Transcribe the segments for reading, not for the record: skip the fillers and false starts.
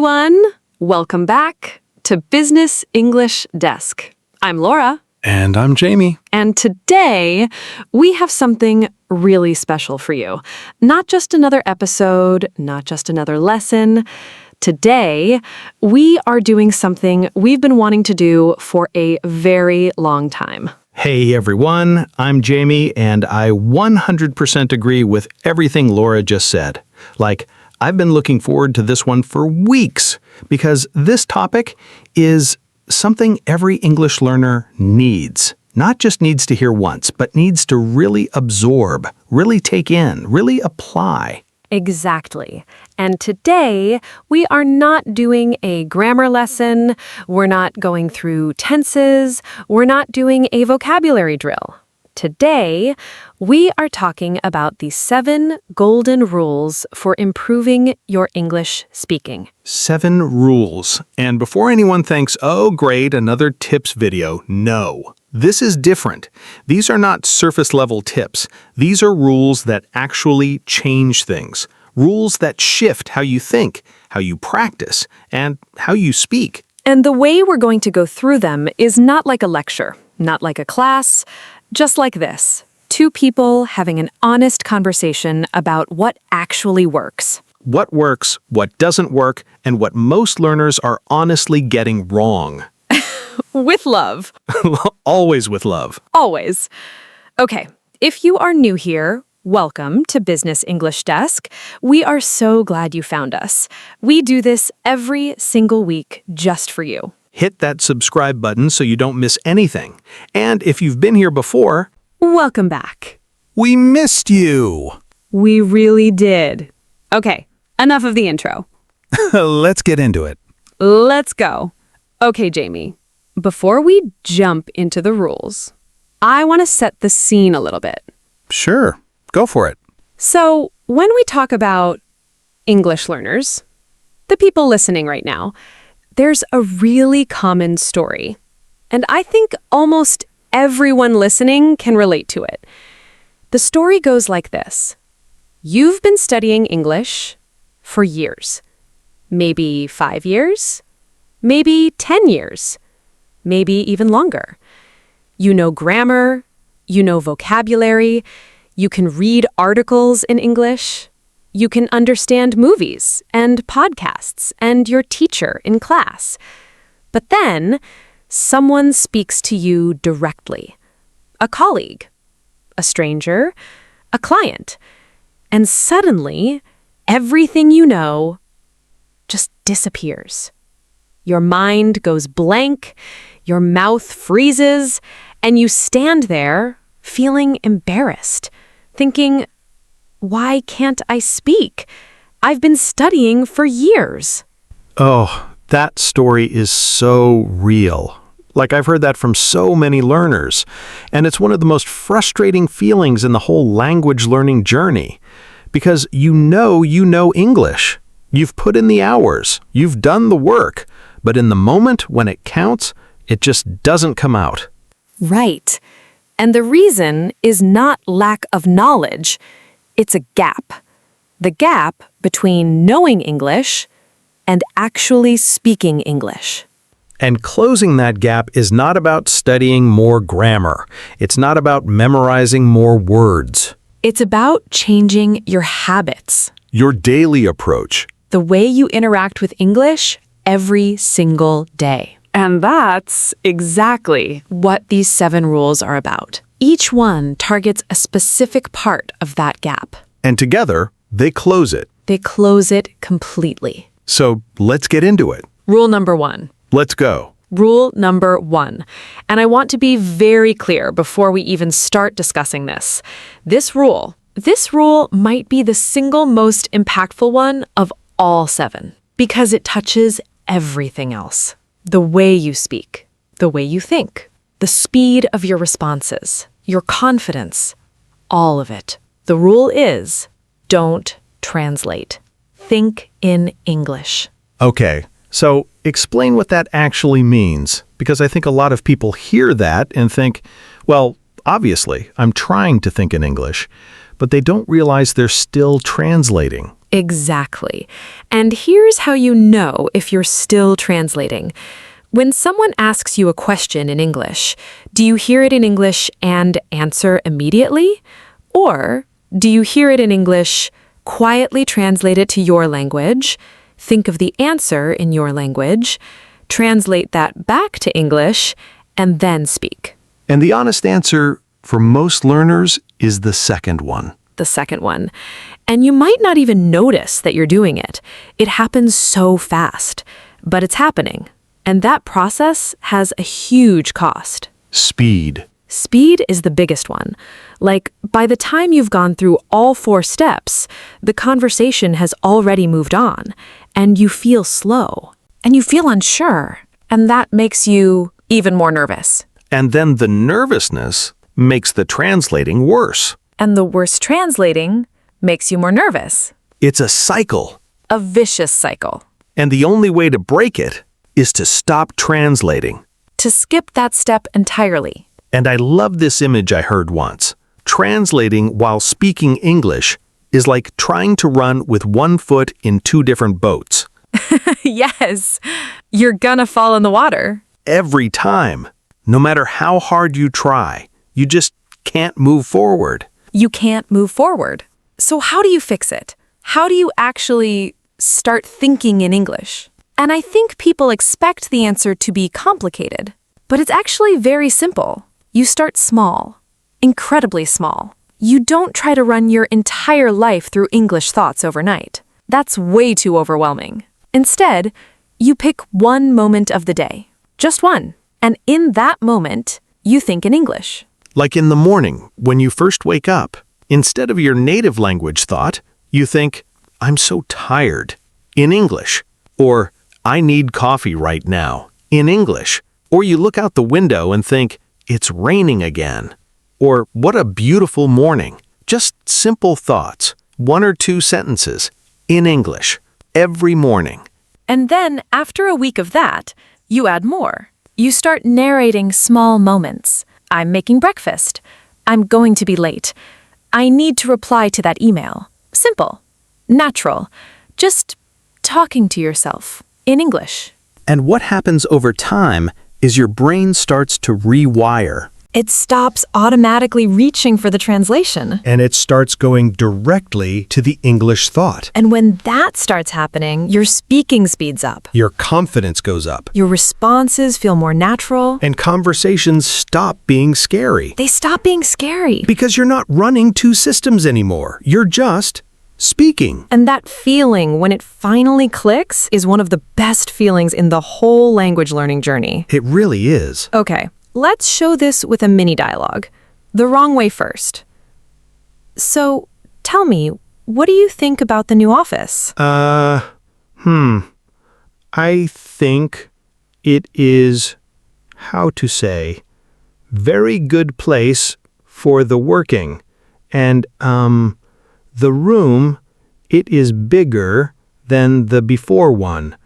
everyone. Welcome back to Business English Desk. I'm Laura. And I'm Jamie. And today, we have something really special for you. Not just another episode, not just another lesson. Today, we are doing something we've been wanting to do for a very long time. Hey everyone, I'm Jamie, and I 100% agree with everything Laura just said. I've been looking forward to this one for weeks, because this topic is something every English learner needs. Not just needs to hear once, but needs to really absorb, really take in, really apply. Exactly. And today, we are not doing a grammar lesson, we're not going through tenses, we're not doing a vocabulary drill. Today, we are talking about the 7 golden rules for improving your English speaking. 7 rules. And before anyone thinks, oh great, another tips video, no. This is different. These are not surface-level tips. These are rules that actually change things. Rules that shift how you think, how you practice, and how you speak. And the way we're going to go through them is not like a lecture, not like a class, just like this. 2 people having an honest conversation about what actually works. What works, what doesn't work, and what most learners are honestly getting wrong. With love. Always with love. Always. Okay, if you are new here, welcome to Business English Desk. We are so glad you found us. We do this every single week just for you. Hit that subscribe button so you don't miss anything. And if you've been here before, welcome back. We missed you. We really did. Okay, enough of the intro. Let's get into it. Let's go. Okay, Jamie, before we jump into the rules, I want to set the scene a little bit. Sure, go for it. So, when we talk about English learners, the people listening right now, there's a really common story. And I think almost everyone listening can relate to it. The story goes like this. You've been studying English for years. Maybe 5 years, maybe 10 years, maybe even longer. You know grammar, you know vocabulary, you can read articles in English, you can understand movies and podcasts and your teacher in class. But then, someone speaks to you directly. A colleague, a stranger, a client. And suddenly, everything you know just disappears. Your mind goes blank, your mouth freezes, and you stand there feeling embarrassed, thinking, why can't I speak? I've been studying for years. Oh, that story is so real. I've heard that from so many learners. And it's one of the most frustrating feelings in the whole language learning journey. Because you know English. You've put in the hours. You've done the work. But in the moment when it counts, it just doesn't come out. Right. And the reason is not lack of knowledge. It's a gap. The gap between knowing English and actually speaking English. And closing that gap is not about studying more grammar. It's not about memorizing more words. It's about changing your habits. Your daily approach. The way you interact with English every single day. And that's exactly what these 7 rules are about. Each one targets a specific part of that gap. And together, they close it. They close it completely. So let's get into it. Rule number 1. Let's go. Rule number 1. And I want to be very clear before we even start discussing this. This rule might be the single most impactful one of all 7 because it touches everything else. The way you speak, the way you think, the speed of your responses, your confidence, all of it. The rule is, don't translate. Think in English. Okay, so explain what that actually means, because I think a lot of people hear that and think, well, obviously, I'm trying to think in English. but they don't realize they're still translating. Exactly. And here's how you know if you're still translating. When someone asks you a question in English, do you hear it in English and answer immediately? Or do you hear it in English, quietly translate it to your language, think of the answer in your language, translate that back to English, and then speak? And the honest answer for most learners is the second one. The second one. And you might not even notice that you're doing it. It happens so fast, but it's happening. And that process has a huge cost. Speed. Speed is the biggest one. Like, by the time you've gone through all 4 steps, the conversation has already moved on, and you feel slow, and you feel unsure, and that makes you even more nervous. And then the nervousness makes the translating worse. And the worse translating makes you more nervous. It's a cycle. A vicious cycle. And the only way to break it is to stop translating. To skip that step entirely. And I love this image I heard once. Translating while speaking English is like trying to run with one foot in 2 different boats. Yes, you're gonna fall in the water. Every time. No matter how hard you try, you just can't move forward. You can't move forward. So how do you fix it? How do you actually start thinking in English? And I think people expect the answer to be complicated, but it's actually very simple. You start small, incredibly small. You don't try to run your entire life through English thoughts overnight. That's way too overwhelming. Instead, you pick one moment of the day, just one. And in that moment, you think in English. Like in the morning, when you first wake up, instead of your native language thought, you think, I'm so tired, in English. Or, I need coffee right now, in English. Or you look out the window and think, it's raining again. Or, what a beautiful morning. Just simple thoughts, 1 or 2 sentences, in English, every morning. And then, after a week of that, you add more. You start narrating small moments. I'm making breakfast. I'm going to be late. I need to reply to that email. Simple. Natural. Just talking to yourself in English. And what happens over time is your brain starts to rewire. It stops automatically reaching for the translation. And it starts going directly to the English thought. And when that starts happening, your speaking speeds up. Your confidence goes up. Your responses feel more natural. And conversations stop being scary. They stop being scary. Because you're not running 2 systems anymore. You're just speaking. And that feeling, when it finally clicks, is one of the best feelings in the whole language learning journey. It really is. Okay, let's show this with a mini dialogue. The wrong way first. So, tell me, what do you think about the new office? I think it is, how to say, very good place for the working. And, the room, it is bigger than the before one.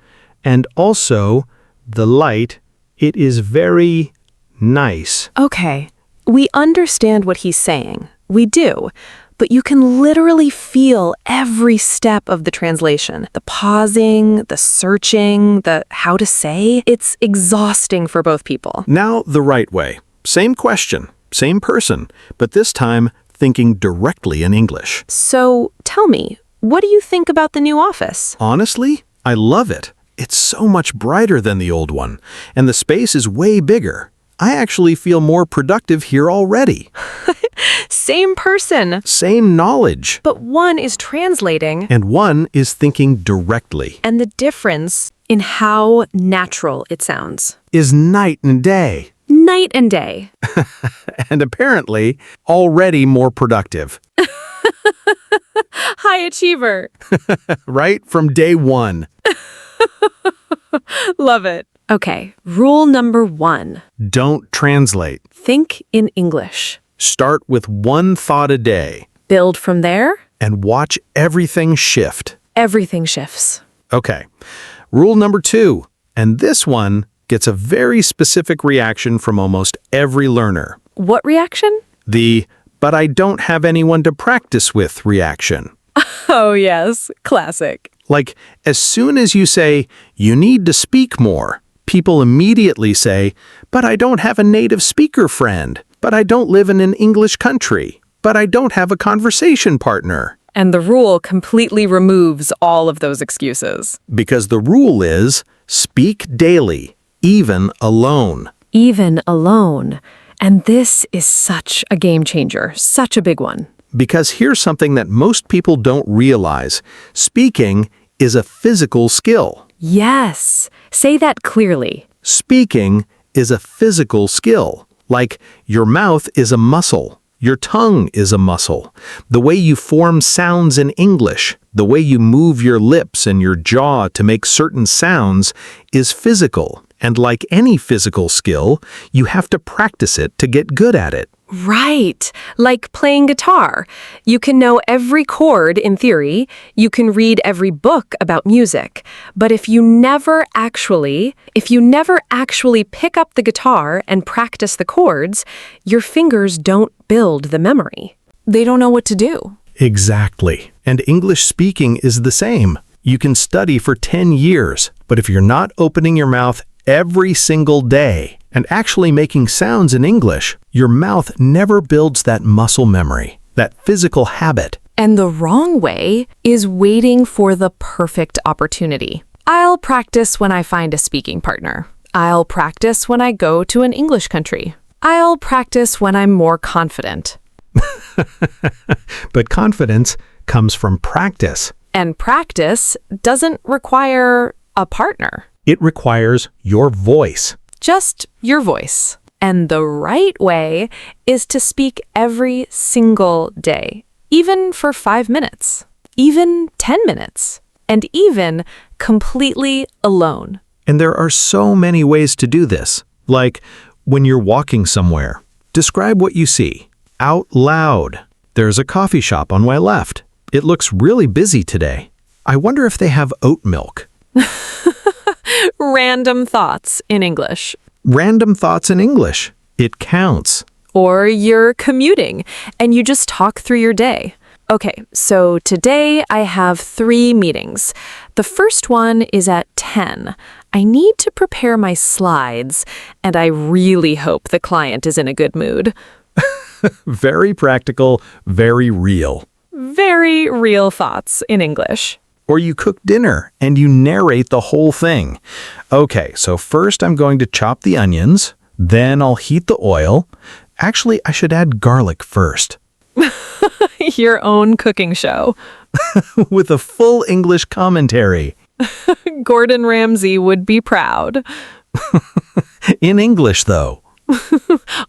And also, the light, it is very nice. Okay, we understand what he's saying. We do. But you can literally feel every step of the translation. The pausing, the searching, the how to say. It's exhausting for both people. Now the right way. Same question, same person, but this time thinking directly in English. So, tell me, what do you think about the new office? Honestly, I love it. It's so much brighter than the old one, and the space is way bigger. I actually feel more productive here already. Same person. Same knowledge. But one is translating. And one is thinking directly. And the difference in how natural it sounds. Is night and day. Night and day. And apparently, already more productive. High achiever. Right from day one. Love it. Okay, rule number 1. Don't translate. Think in English. Start with 1 thought a day. Build from there. And watch everything shift. Everything shifts. Okay. Rule number 2. And this one gets a very specific reaction from almost every learner. What reaction? The but I don't have anyone to practice with reaction. Oh, yes. Classic. Like, as soon as you say, you need to speak more, people immediately say, but I don't have a native speaker friend, but I don't live in an English country, but I don't have a conversation partner. And the rule completely removes all of those excuses. Because the rule is, speak daily, even alone. Even alone. And this is such a game changer, such a big one. Because here's something that most people don't realize. Speaking is a physical skill. Yes. Say that clearly. Speaking is a physical skill. Like, your mouth is a muscle. Your tongue is a muscle. The way you form sounds in English, the way you move your lips and your jaw to make certain sounds is physical. And like any physical skill, you have to practice it to get good at it. Right. Like playing guitar. You can know every chord in theory. You can read every book about music. But if you never actually pick up the guitar and practice the chords, your fingers don't build the memory. They don't know what to do. Exactly. And English speaking is the same. You can study for 10 years, but if you're not opening your mouth every single day and actually making sounds in English, your mouth never builds that muscle memory, that physical habit. And the wrong way is waiting for the perfect opportunity. I'll practice when I find a speaking partner. I'll practice when I go to an English country. I'll practice when I'm more confident. But confidence comes from practice. And practice doesn't require a partner. It requires your voice. Just your voice. And the right way is to speak every single day, even for 5 minutes, even 10 minutes, and even completely alone. And there are so many ways to do this. Like, when you're walking somewhere, describe what you see out loud. There's a coffee shop on my left. It looks really busy today. I wonder if they have oat milk. Random thoughts in English. Random thoughts in English. It counts. Or you're commuting and you just talk through your day. Okay, so today I have 3 meetings. The first one is at 10. I need to prepare my slides, and I really hope the client is in a good mood. Very practical, very real. Very real thoughts in English. Or you cook dinner and you narrate the whole thing. Okay, so first I'm going to chop the onions, then I'll heat the oil. Actually, I should add garlic first. Your own cooking show. With a full English commentary. Gordon Ramsay would be proud. In English, though.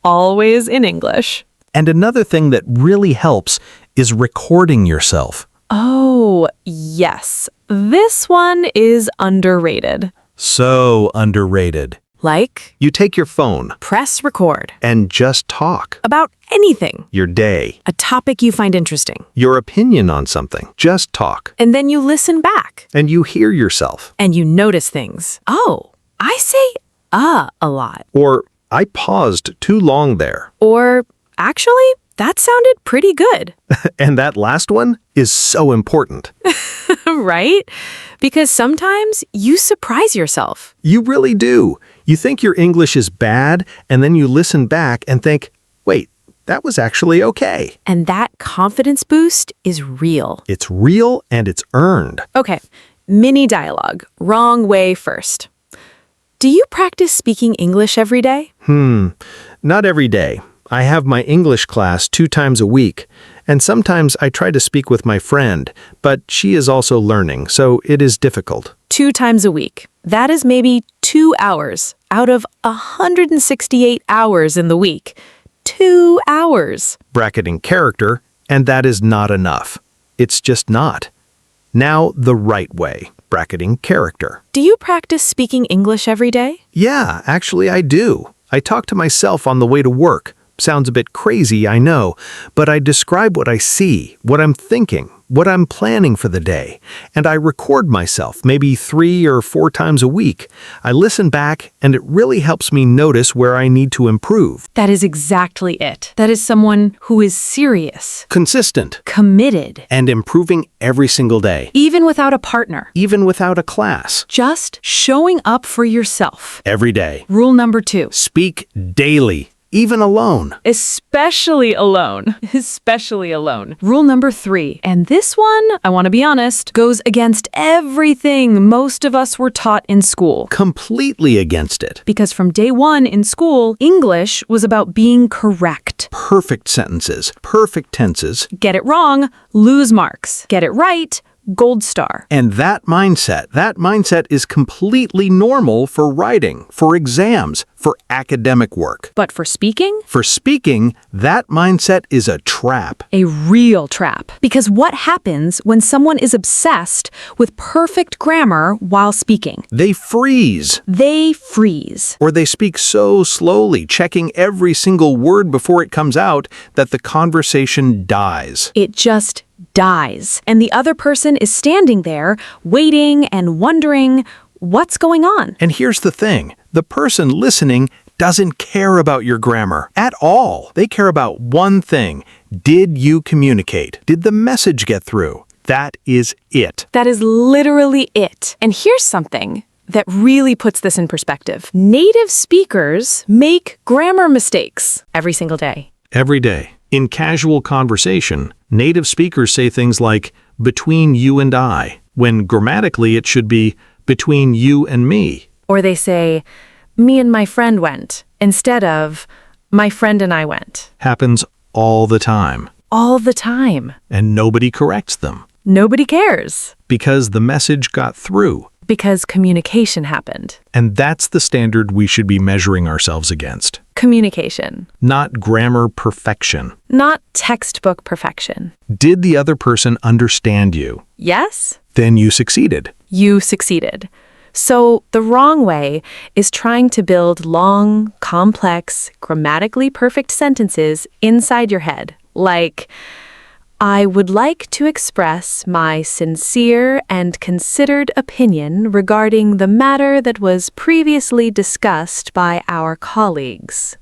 Always in English. And another thing that really helps is recording yourself. Oh, yes. This one is underrated. So underrated. Like, You take your phone press record and just talk. about anything, Your day, a topic you find interesting, your opinion on something. Just talk. and then you listen back And you hear yourself. and you notice things. Oh, I say a lot. Or, I paused too long there. Or, actually, that sounded pretty good. And that last one is so important. Right? Because sometimes you surprise yourself. You really do. You think your English is bad, and then you listen back and think, wait, that was actually okay. And that confidence boost is real. It's real and it's earned. Okay, mini dialogue. Wrong way first. Do you practice speaking English every day? Not every day. I have my English class 2 times a week, and sometimes I try to speak with my friend, but she is also learning, so it is difficult. 2 times a week. That is maybe 2 hours out of 168 hours in the week. 2 hours. Bracketing character, and that is not enough. It's just not. Now the right way. Bracketing character. Do you practice speaking English every day? Yeah, actually I do. I talk to myself on the way to work. Sounds a bit crazy, I know, but I describe what I see, what I'm thinking, what I'm planning for the day, and I record myself maybe 3 or 4 times a week. I listen back, and it really helps me notice where I need to improve. That is exactly it. That is someone who is serious, Consistent, committed, and improving every single day, even without a partner. even without a class. Just showing up for yourself. Every day. Rule number 2. Speak daily, even alone. Especially alone. Especially alone. Rule number 3. And this one, I want to be honest, goes against everything most of us were taught in school. Completely against it. Because from day 1 in school, English was about being correct. Perfect sentences, perfect tenses, Get it wrong, lose marks. Get it right, gold star. and that mindset is completely normal for writing, for exams, for academic work. But for speaking, For speaking, that mindset is a trap. a real trap. Because what happens when someone is obsessed with perfect grammar while speaking? They freeze, They freeze. or they speak so slowly, checking every single word before it comes out, that the conversation dies. It just dies. And the other person is standing there, waiting and wondering, what's going on? And here's the thing, the person listening doesn't care about your grammar at all. They care about one thing. Did you communicate? Did the message get through? That is it. That is literally it. And here's something that really puts this in perspective. Native speakers make grammar mistakes every single day. Every day, in casual conversation, native speakers say things like, between you and I, when grammatically it should be, between you and me. Or they say, me and my friend went, instead of, my friend and I went. Happens all the time, All the time. and nobody corrects them, Nobody cares. because the message got through. Because communication happened. And that's the standard we should be measuring ourselves against. Communication. Not grammar perfection. Not textbook perfection. Did the other person understand you? Yes? Then you succeeded. You succeeded. So the wrong way is trying to build long, complex, grammatically perfect sentences inside your head. Like, I would like to express my sincere and considered opinion regarding the matter that was previously discussed by our colleagues.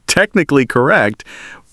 Technically correct,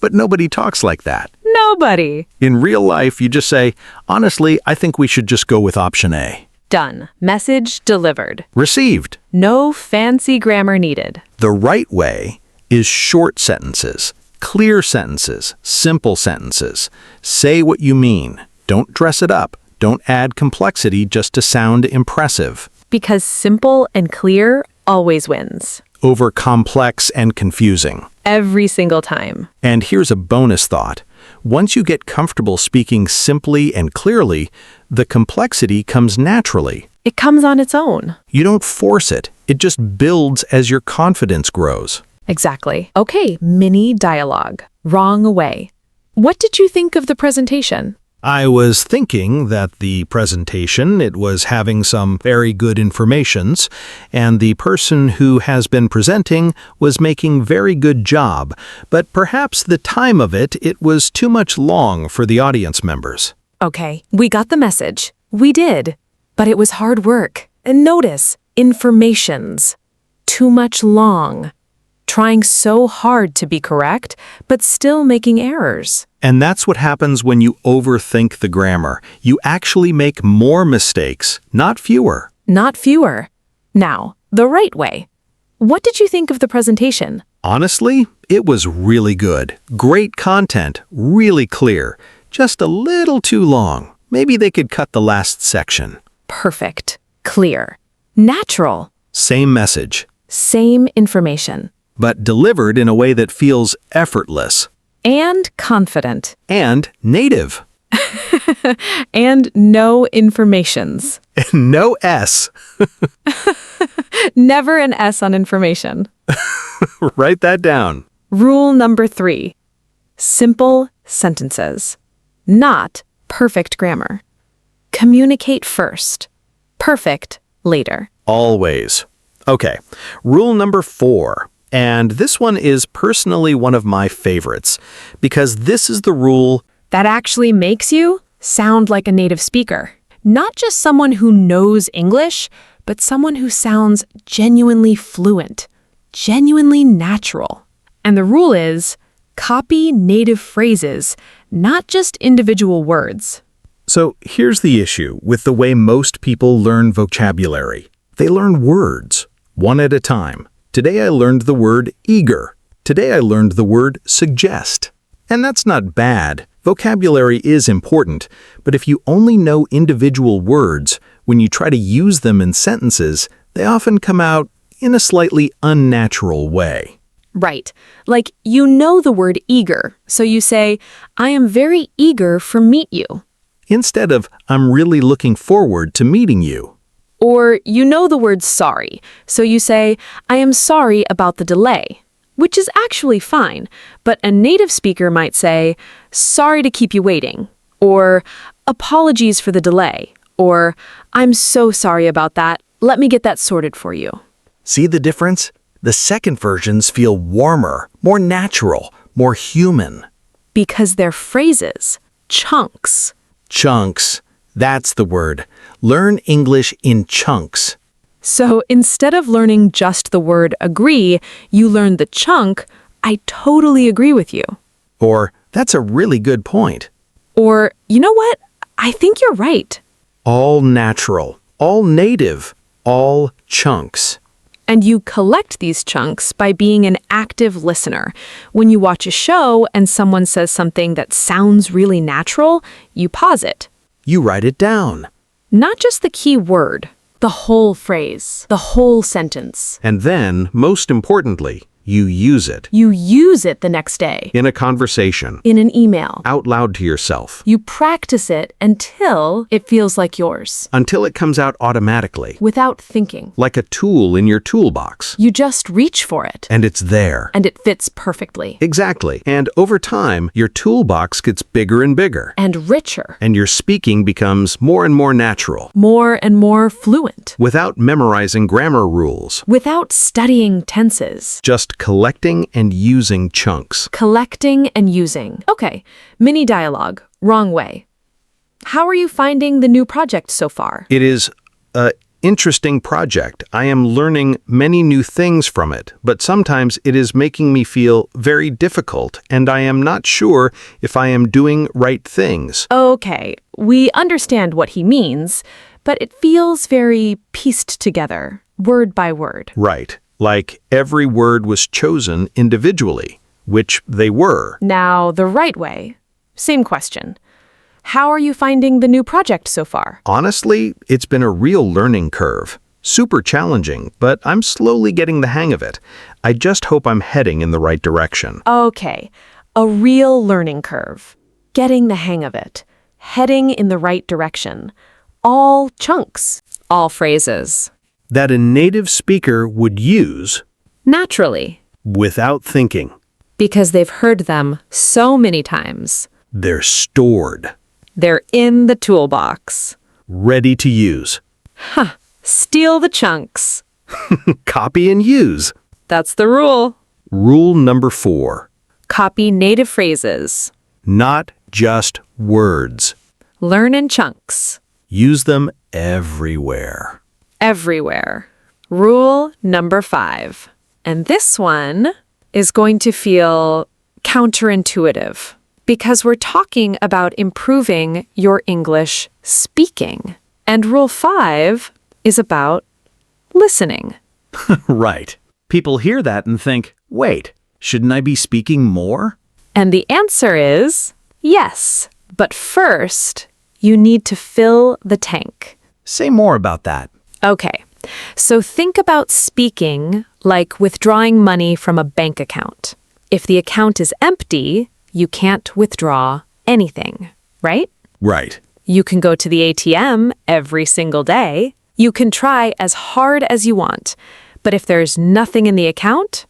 but nobody talks like that. Nobody. In real life, you just say, honestly, I think we should just go with option A. Done. Message delivered. Received. No fancy grammar needed. The right way is short sentences, clear sentences, simple sentences. Say what you mean. Don't dress it up. Don't add complexity just to sound impressive. Because simple and clear always wins. Over complex and confusing. Every single time. And here's a bonus thought. Once you get comfortable speaking simply and clearly, the complexity comes naturally. It comes on its own. You don't force it. It just builds as your confidence grows. Exactly. Okay, mini dialogue. Wrong way. What did you think of the presentation? I was thinking that the presentation, it was having some very good informations, and the person who has been presenting was making very good job, but perhaps the time of it was too much long for the audience members. Okay, we got the message. We did. But it was hard work. And notice, informations. Too much long. Trying so hard to be correct, but still making errors. And that's what happens when you overthink the grammar. You actually make more mistakes, not fewer. Not fewer. Now, the right way. What did you think of the presentation? Honestly, it was really good. Great content, really clear. Just a little too long. Maybe they could cut the last section. Perfect. Clear. Natural. Same message, Same information. but delivered in a way that feels effortless. And confident. And native. And no informations. No S. Never an S on information. Write that down. Rule number 3. Simple sentences. Not perfect grammar. Communicate first. Perfect later. Always. Okay, rule number 4. And this one is personally one of my favorites, because this is the rule. That actually makes you sound like a native speaker. Not just someone who knows English, but someone who sounds genuinely fluent, genuinely natural. And the rule is, copy native phrases, not just individual words. So here's the issue with the way most people learn vocabulary. They learn words, one at a time. Today I learned the word eager. Today I learned the word suggest. And that's not bad. Vocabulary is important, but if you only know individual words, when you try to use them in sentences, they often come out in a slightly unnatural way. Right. Like, you know the word eager, so you say, I am very eager for meet you. Instead of, I'm really looking forward to meeting you. Or you know the word sorry, so you say, I am sorry about the delay, which is actually fine, but a native speaker might say, sorry to keep you waiting, or apologies for the delay, or I'm so sorry about that, let me get that sorted for you. See the difference? The second versions feel warmer, more natural, more human. Because they're phrases, chunks. Chunks. That's the word. Learn English in chunks. So instead of learning just the word agree, you learn the chunk, I totally agree with you. Or, that's a really good point. Or, you know what? I think you're right. All natural, all native, all chunks. And you collect these chunks by being an active listener. When you watch a show and someone says something that sounds really natural, you pause it. You write it down. Not just the key word, the whole phrase, the whole sentence. And then, most importantly, you use it. You use it the next day. In a conversation. In an email. Out loud to yourself. You practice it until it feels like yours. Until it comes out automatically. Without thinking. Like a tool in your toolbox. You just reach for it. And it's there. And it fits perfectly. Exactly. And over time, your toolbox gets bigger and bigger. And richer. And your speaking becomes more and more natural. More and more fluent. Without memorizing grammar rules. Without studying tenses. Just collecting and using chunks. Collecting and using. Okay, mini dialogue, wrong way. How are you finding the new project so far? It is an interesting project. I am learning many new things from it, but sometimes it is making me feel very difficult, and I am not sure if I am doing right things. Okay, we understand what he means, but it feels very pieced together, word by word. Right. Like every word was chosen individually, which they were. Now, the right way. Same question. How are you finding the new project so far? Honestly, it's been a real learning curve. Super challenging, but I'm slowly getting the hang of it. I just hope I'm heading in the right direction. Okay, a real learning curve. Getting the hang of it. Heading in the right direction. All chunks. All phrases. That a native speaker would use Naturally. without thinking. Because they've heard them so many times. They're stored, They're in the toolbox. ready to use. Steal the chunks. Copy and use. That's the rule. Rule number 4. Copy native phrases. Not just words. Learn in chunks. Use them everywhere. Everywhere. Rule number 5. And this one is going to feel counterintuitive because we're talking about improving your English speaking. And rule 5 is about listening. Right. People hear that and think, wait, shouldn't I be speaking more? And the answer is yes. But first, you need to fill the tank. Say more about that. Okay, so think about speaking like withdrawing money from a bank account. If the account is empty, you can't withdraw anything, right? Right. You can go to the ATM every single day. You can try as hard as you want. But if there's nothing in the account,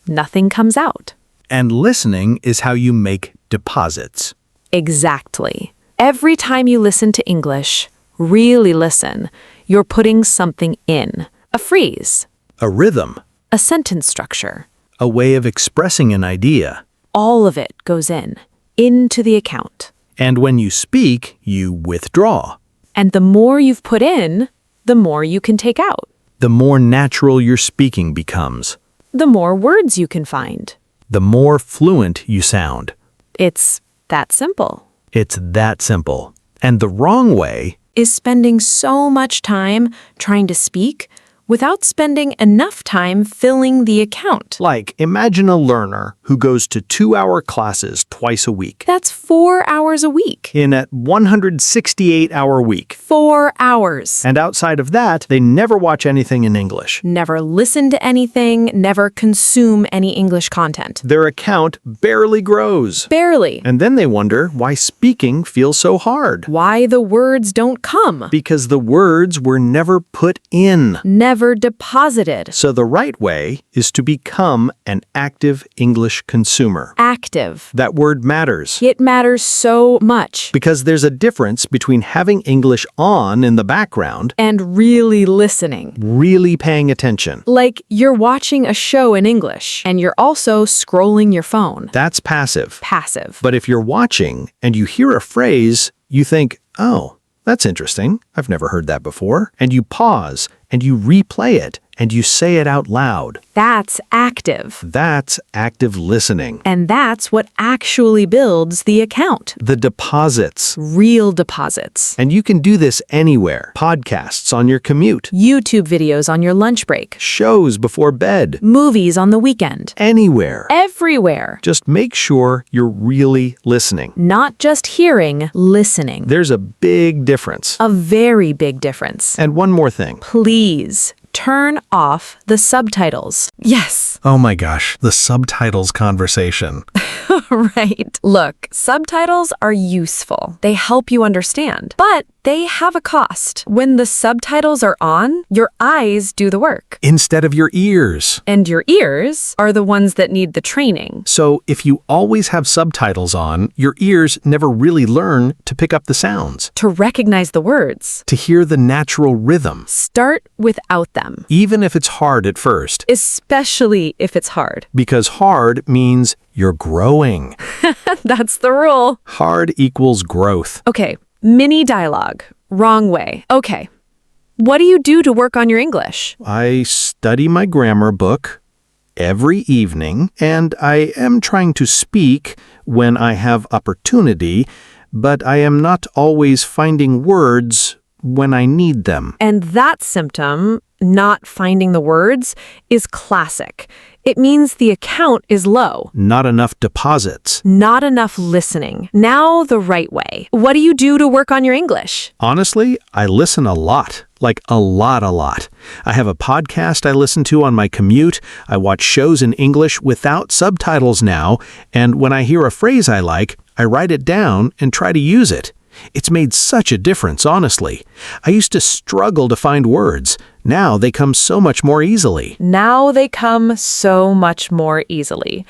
nothing comes out. And listening is how you make deposits. Exactly. Every time you listen to English, really listen, you're putting something in. A phrase. A rhythm. A sentence structure. A way of expressing an idea. All of it goes in, into the account. And when you speak, you withdraw. And the more you've put in, the more you can take out. The more natural your speaking becomes. The more words you can find. The more fluent you sound. It's that simple. It's that simple. And the wrong way Is spending so much time trying to speak without spending enough time filling the account. Like, imagine a learner who goes to 2-hour classes twice a week. That's 4 hours a week. In a 168-hour week. 4 hours. And outside of that, they never watch anything in English. Never listen to anything, never consume any English content. Their account barely grows. Barely. And then they wonder why speaking feels so hard. Why the words don't come. Because the words were never put in. Never deposited. So the right way is to become an active English consumer. Active. That word matters. It matters so much. Because there's a difference between having English on in the background, And really listening. really paying attention. Like you're watching a show in English and you're also scrolling your phone. That's passive. Passive. But if you're watching and you hear a phrase, you think, oh, that's interesting. I've never heard that before. And you pause and you replay it and you say it out loud. That's active. That's active listening. And that's what actually builds the account. The deposits. Real deposits. And you can do this anywhere. Podcasts on your commute. YouTube videos on your lunch break. Shows before bed. Movies on the weekend. Anywhere. Everywhere. Just make sure you're really listening. Not just hearing, listening. There's a big difference. A very big difference. And one more thing. Please turn off the subtitles. Yes. Oh my gosh, the subtitles conversation. Right. Look, subtitles are useful. They help you understand, but they have a cost. When the subtitles are on, your eyes do the work. Instead of your ears. And your ears are the ones that need the training. So if you always have subtitles on, your ears never really learn to pick up the sounds, To recognize the words, to hear the natural rhythm, start without them. even if it's hard at first. Especially if it's hard. Because hard means you're growing. That's the rule. Hard equals growth. Okay, mini dialogue. Wrong way. Okay. What do you do to work on your English? I study my grammar book every evening, and I am trying to speak when I have opportunity, but I am not always finding words when I need them. And that symptom, not finding the words, is classic. It means the account is low. Not enough deposits. Not enough listening. Now the right way. What do you do to work on your English? Honestly, I listen a lot. Like a lot. I have a podcast I listen to on my commute. I watch shows in English without subtitles now, and when I hear a phrase I like, I write it down and try to use it. It's made such a difference, honestly. I used to struggle to find words. Now they come so much more easily. Now they come so much more easily.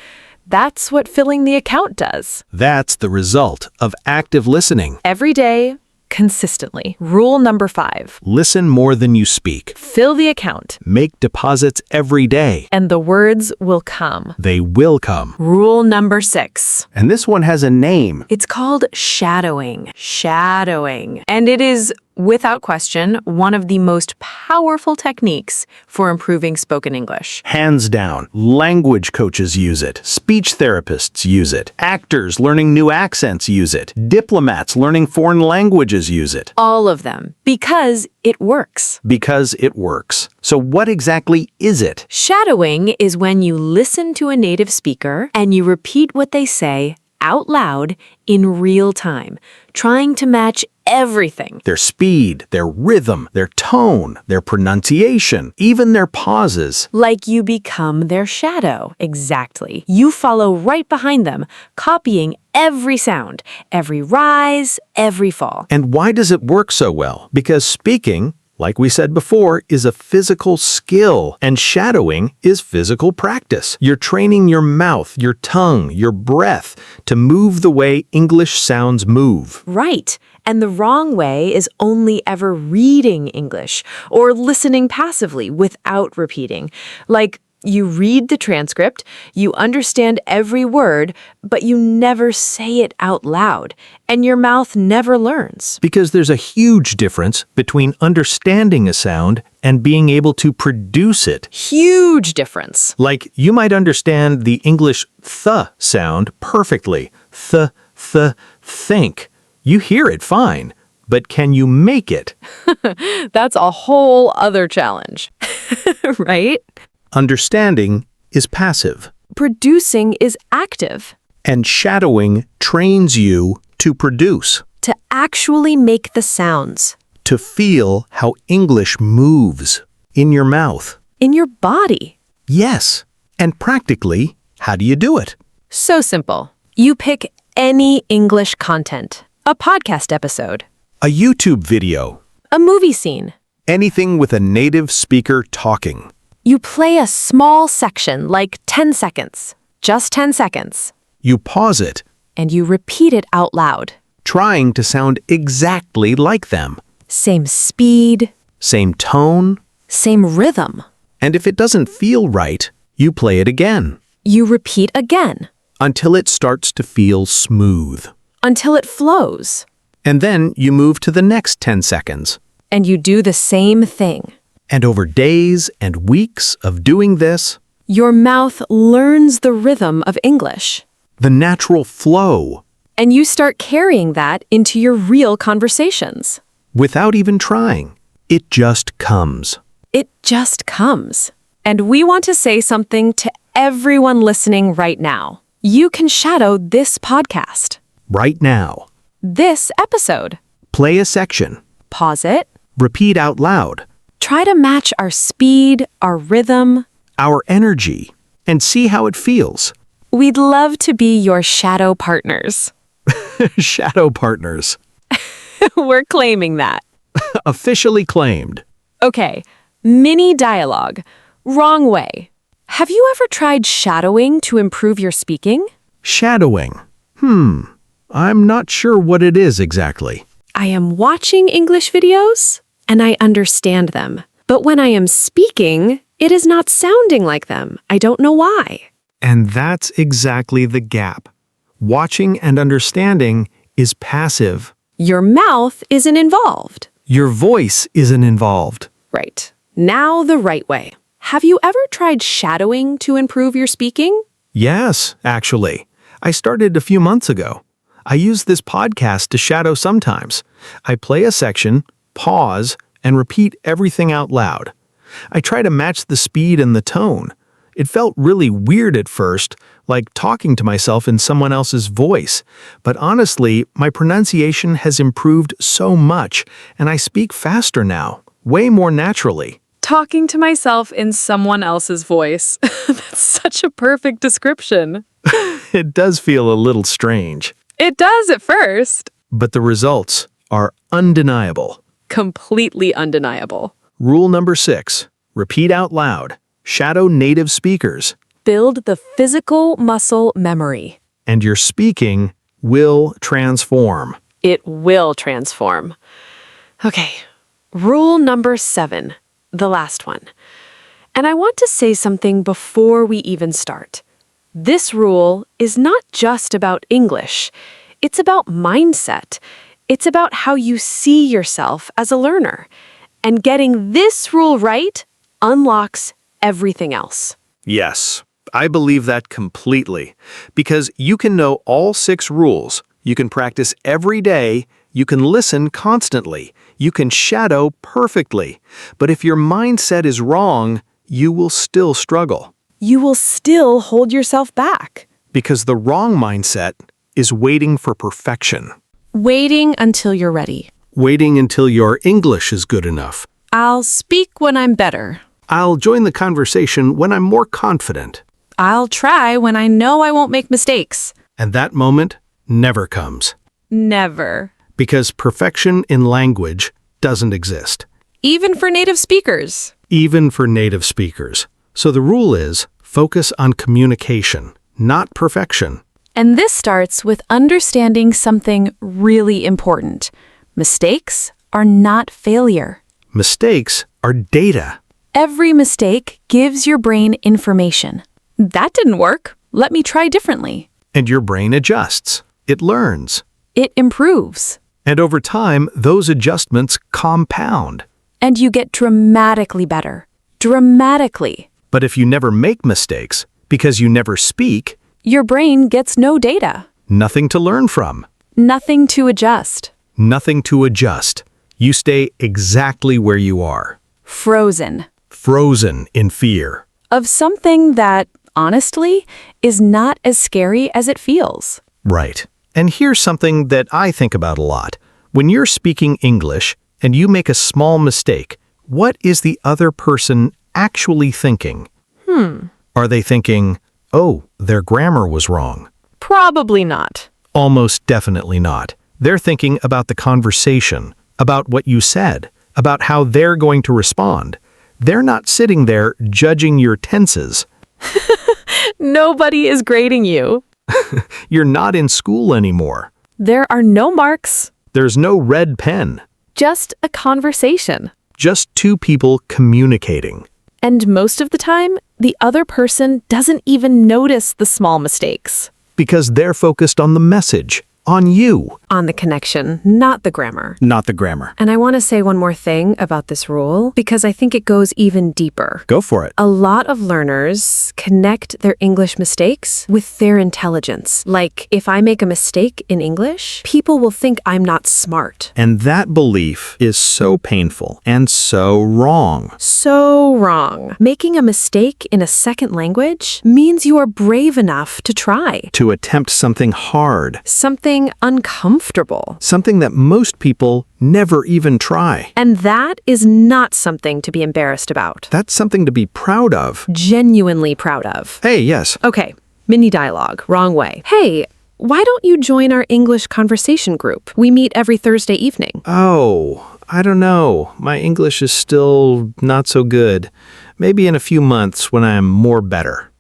That's what filling the account does. That's the result of active listening. Every day, consistently. Rule number 5. Listen more than you speak. Fill the account, Make deposits every day. and the words will come. They will come. Rule number 6. And this one has a name. It's called shadowing. Shadowing. And it is, without question, one of the most powerful techniques for improving spoken English. Hands down. Language coaches use it. Speech therapists use it. Actors learning new accents use it. Diplomats learning foreign languages use it. All of them. Because it works. Because it works. So what exactly is it? Shadowing is when you listen to a native speaker and you repeat what they say out loud in real time, trying to match everything. Their speed, their rhythm, their tone, their pronunciation, even their pauses. Like you become their shadow. Exactly. You follow right behind them, copying every sound, every rise, every fall. And why does it work so well? Because speaking, like we said before, is a physical skill, and shadowing is physical practice. You're training your mouth, your tongue, your breath to move the way English sounds move. Right. And the wrong way is only ever reading English or listening passively without repeating. Like, You read the transcript, you understand every word, but you never say it out loud, and your mouth never learns. Because there's a huge difference between understanding a sound and being able to produce it. Huge difference. Like, you might understand the English th sound perfectly. Think. You hear it fine, but can you make it? That's a whole other challenge, right? Understanding is passive, Producing is active. and shadowing trains you to produce, To actually make the sounds. to feel how English moves in your mouth. In your body. Yes, and practically, how do you do it? So simple. You pick any English content. A podcast episode. A YouTube video, A movie scene. anything with a native speaker talking. You play a small section, like 10 seconds. Just 10 seconds. You pause it, And you repeat it out loud. trying to sound exactly like them. Same speed, Same tone, same rhythm. and if it doesn't feel right, you play it again You repeat again until it starts to feel smooth. until it flows. And then you move to the next 10 seconds. And you do the same thing. And over days and weeks of doing this, Your mouth learns the rhythm of English. the natural flow, And you start carrying that into your real conversations. without even trying, it just comes. It just comes. And we want to say something to everyone listening right now. You can shadow this podcast, Right now, this episode. play a section, Pause it. repeat out loud, Try to match our speed, our rhythm. our energy, and see how it feels. We'd love to be your shadow partners. Shadow partners, We're claiming that. officially claimed. Okay, mini dialogue. Wrong way. Have you ever tried shadowing to improve your speaking? Shadowing. I'm not sure what it is exactly. I am watching English videos and I understand them. But when I am speaking, it is not sounding like them. I don't know why. And that's exactly the gap. Watching and understanding is passive. Your mouth isn't involved. Your voice isn't involved. Right. Now the right way. Have you ever tried shadowing to improve your speaking? Yes, actually. I started a few months ago. I use this podcast to shadow sometimes. I play a section, pause, and repeat everything out loud. I try to match the speed and the tone. It felt really weird at first, like talking to myself in someone else's voice. But honestly, my pronunciation has improved so much, and I speak faster now, way more naturally. Talking to myself in someone else's voice. That's such a perfect description. It does feel a little strange, It does at first. but the results are undeniable. Completely undeniable. Rule number 6, repeat out loud. Shadow native speakers, Build the physical muscle memory. and your speaking will transform. It will transform. Okay, rule number 7, the last one. And I want to say something before we even start. This rule is not just about English. It's about mindset. It's about how you see yourself as a learner. And getting this rule right unlocks everything else. Yes, I believe that completely. Because you can know all 6 rules, you can practice every day, you can listen constantly, you can shadow perfectly. But if your mindset is wrong, you will still struggle. You will still hold yourself back. Because the wrong mindset is waiting for perfection. Waiting until you're ready. Waiting until your English is good enough. I'll speak when I'm better. I'll join the conversation when I'm more confident. I'll try when I know I won't make mistakes. And that moment never comes. Never. Because perfection in language doesn't exist. Even for native speakers. Even for native speakers. So the rule is focus on communication, not perfection. And this starts with understanding something really important. Mistakes are not failure. Mistakes are data. Every mistake gives your brain information. That didn't work. Let me try differently. And your brain adjusts. It learns. It improves. And over time, those adjustments compound. And you get dramatically better. Dramatically. But if you never make mistakes, because you never speak, Your brain gets no data. nothing to learn from, Nothing to adjust. nothing to adjust. You stay exactly where you are, Frozen. frozen in fear. Of something that, honestly, is not as scary as it feels. Right. And here's something that I think about a lot. When you're speaking English and you make a small mistake, what is the other person actually thinking? Are they thinking, oh, their grammar was wrong? Probably not. Almost definitely not. They're thinking about the conversation, about what you said, about how they're going to respond. They're not sitting there judging your tenses. Nobody is grading you. You're not in school anymore. There are no marks, There's no red pen. just a conversation. Just two people communicating. And most of the time, the other person doesn't even notice the small mistakes. Because they're focused on the message, on you. On the connection, not the grammar. Not the grammar. And I want to say one more thing about this rule, because I think it goes even deeper. Go for it. A lot of learners connect their English mistakes with their intelligence. Like, if I make a mistake in English, people will think I'm not smart. And that belief is so painful and so wrong. So wrong. Making a mistake in a second language means you are brave enough to try. To attempt something hard, Something uncomfortable. something that most people never even try. And that is not something to be embarrassed about. That's something to be proud of. Genuinely proud of. Hey, yes. Okay, mini dialogue, wrong way. Hey, why don't you join our English conversation group? We meet every Thursday evening. Oh, I don't know. My English is still not so good. Maybe in a few months when I'm more better.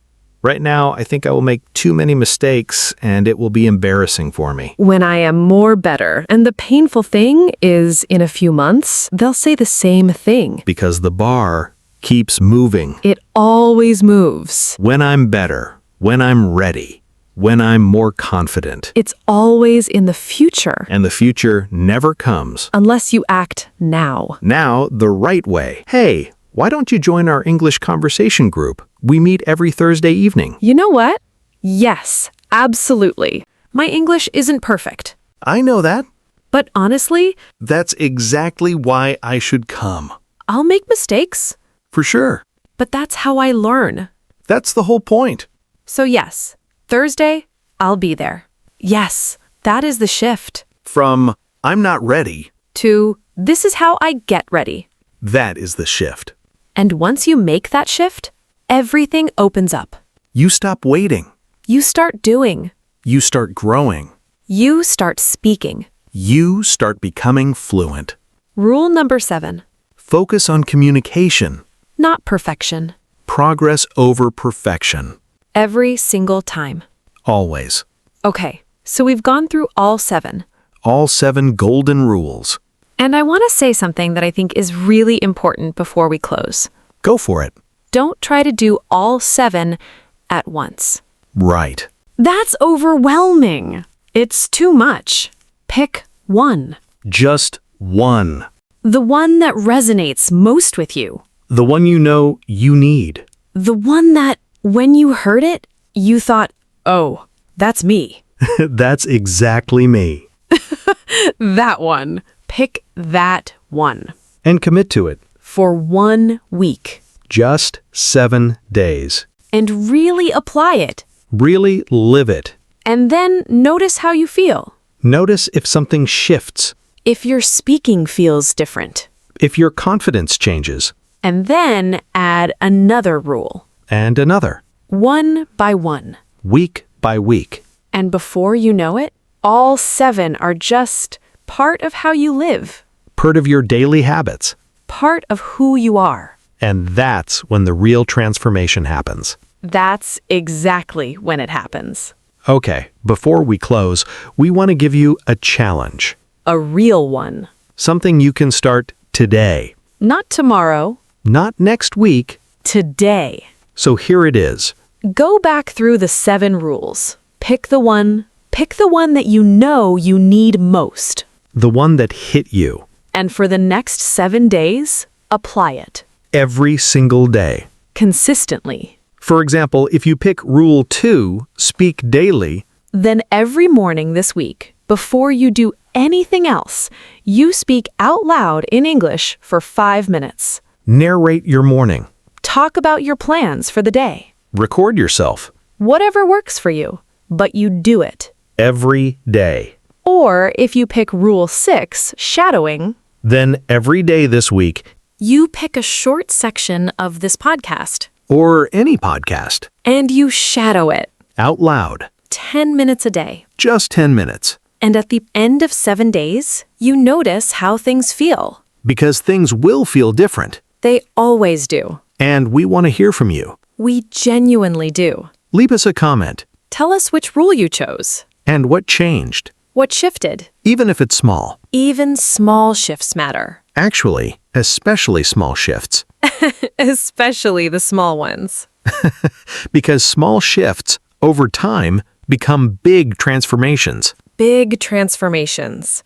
Right now, I think I will make too many mistakes and it will be embarrassing for me. When I am more better. And the painful thing is, in a few months, they'll say the same thing. Because the bar keeps moving. It always moves. When I'm better, when I'm ready, when I'm more confident. It's always in the future. And the future never comes. Unless you act now. Now, the right way. Hey, why don't you join our English conversation group? We meet every Thursday evening. You know what? Yes, absolutely. My English isn't perfect. I know that. But honestly, That's exactly why I should come. I'll make mistakes. For sure. But that's how I learn. That's the whole point. So yes, Thursday, I'll be there. Yes, that is the shift. From I'm not ready, To this is how I get ready. that is the shift. And once you make that shift, everything opens up. You stop waiting. You start doing. You start growing. You start speaking. You start becoming fluent. Rule number 7, Focus on communication. not perfection. Progress over perfection. Every single time. Always. Okay, so we've gone through all 7. All 7 golden rules. And I want to say something that I think is really important before we close. Go for it. Don't try to do all 7 at once. Right. That's overwhelming. It's too much. Pick one. Just one. The one that resonates most with you. The one you know you need. The one that, when you heard it, you thought, oh, that's me. That's exactly me. That one. Pick that one. And commit to it. For 1 week. Just 7 days. And really apply it. Really live it. And then notice how you feel. Notice if something shifts. If your speaking feels different. If your confidence changes. And then add another rule. And another. 1 by 1. Week by week. And before you know it, all 7 are just part of how you live. Part of your daily habits. Part of who you are. And that's when the real transformation happens. That's exactly when it happens. Okay, before we close, we want to give you a challenge. A real one. Something you can start today. Not tomorrow, Not next week. Today. So here it is. Go back through the 7 rules. Pick the one that you know you need most. The one that hit you. And for the next 7 days, apply it. Every single day. Consistently. For example, if you pick Rule 2, speak daily, Then every morning this week, before you do anything else, you speak out loud in English for 5 minutes. narrate your morning. Talk about your plans for the day. Record yourself. Whatever works for you, but you do it. Every day. Or if you pick Rule 6, shadowing, Then every day this week, you pick a short section of this podcast or any podcast, and you shadow it out loud. 10 minutes a day. Just 10 minutes. And at the end of 7 days, you notice how things feel. Because things will feel different. They always do. And we want to hear from you. We genuinely do. Leave us a comment. Tell us which rule you chose. And what changed? What shifted? Even if it's small. Even small shifts matter. Actually, especially small shifts. Especially the small ones. Because small shifts, over time, become big transformations. Big transformations.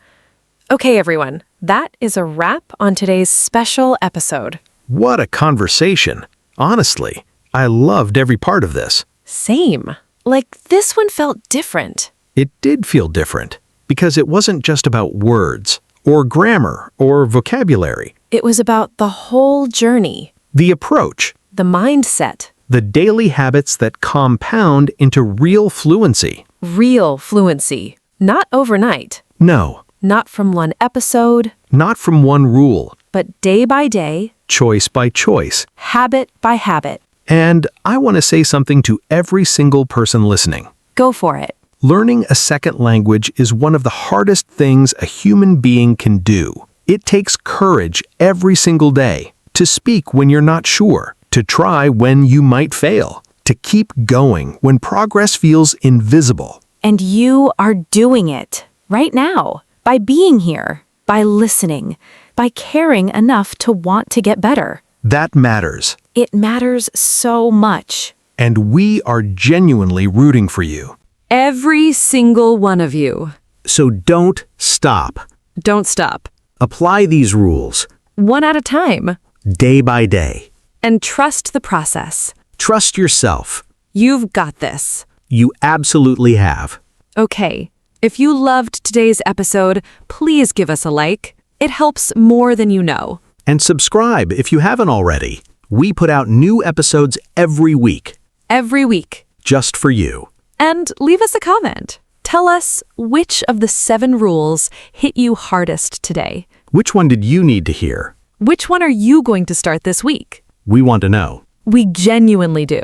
Okay, everyone. That is a wrap on today's special episode. What a conversation. Honestly, I loved every part of this. Same. Like, this one felt different. It did feel different because it wasn't just about words or grammar or vocabulary. It was about the whole journey, The approach, the mindset, the daily habits that compound into real fluency. real fluency. Not overnight, No, not from one episode, not from one rule, but day by day, choice by choice. habit by habit. And I want to say something to every single person listening. Go for it. Learning a second language is one of the hardest things a human being can do. It takes courage every single day to speak when you're not sure, to try when you might fail, to keep going when progress feels invisible. And you are doing it right now by being here, by listening, by caring enough to want to get better. That matters. It matters so much. And we are genuinely rooting for you. Every single one of you. So don't stop. Don't stop. Apply these rules One at a time. day by day. And trust the process. Trust yourself. You've got this. You absolutely have. Okay, if you loved today's episode, please give us a like. It helps more than you know. And subscribe if you haven't already. We put out new episodes every week, Every week. just for you. And leave us a comment. Tell us which of the 7 rules hit you hardest today. Which one did you need to hear? Which one are you going to start this week? We want to know. We genuinely do.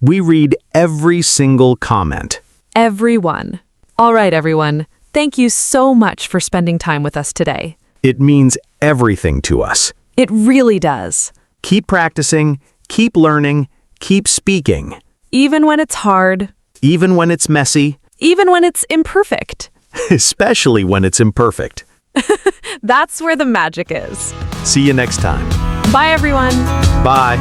We read every single comment. Everyone. All right, everyone. Thank you so much for spending time with us today. It means everything to us. It really does. Keep practicing, keep learning, keep speaking. Even when it's hard, Even when it's messy, even when it's imperfect. especially when it's imperfect. That's where the magic is. See you next time. Bye, everyone. Bye.